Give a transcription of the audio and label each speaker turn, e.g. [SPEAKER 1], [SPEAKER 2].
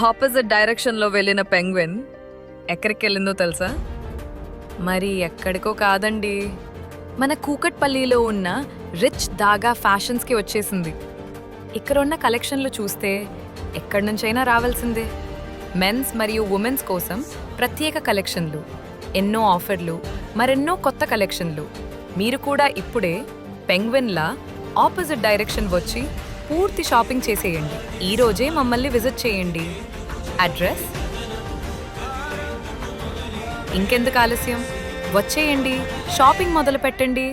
[SPEAKER 1] Opposite డైరెక్షన్లో వెళ్ళిన penguin ఎక్కడికి వెళ్ళిందో తెలుసా? మరి ఎక్కడికో కాదండి, మన కూకట్పల్లిలో ఉన్న రిచ్ దాగా ఫ్యాషన్స్కి వచ్చేసింది. ఇక్కడ ఉన్న కలెక్షన్లు చూస్తే ఎక్కడి నుంచైనా రావాల్సిందే. మెన్స్ మరియు ఉమెన్స్ కోసం ప్రత్యేక కలెక్షన్లు, ఎన్నో ఆఫర్లు, మరెన్నో కొత్త కలెక్షన్లు. మీరు కూడా ఇప్పుడే పెంగ్విన్లా ఆపోజిట్ డైరెక్షన్ వచ్చి పూర్తి షాపింగ్ చేసేయండి. ఈ రోజే మమ్మల్ని విజిట్ చేయండి. అడ్రస్ ఇంకెందుకు ఆలస్యం, వచ్చేయండి, షాపింగ్ మొదలు పెట్టండి.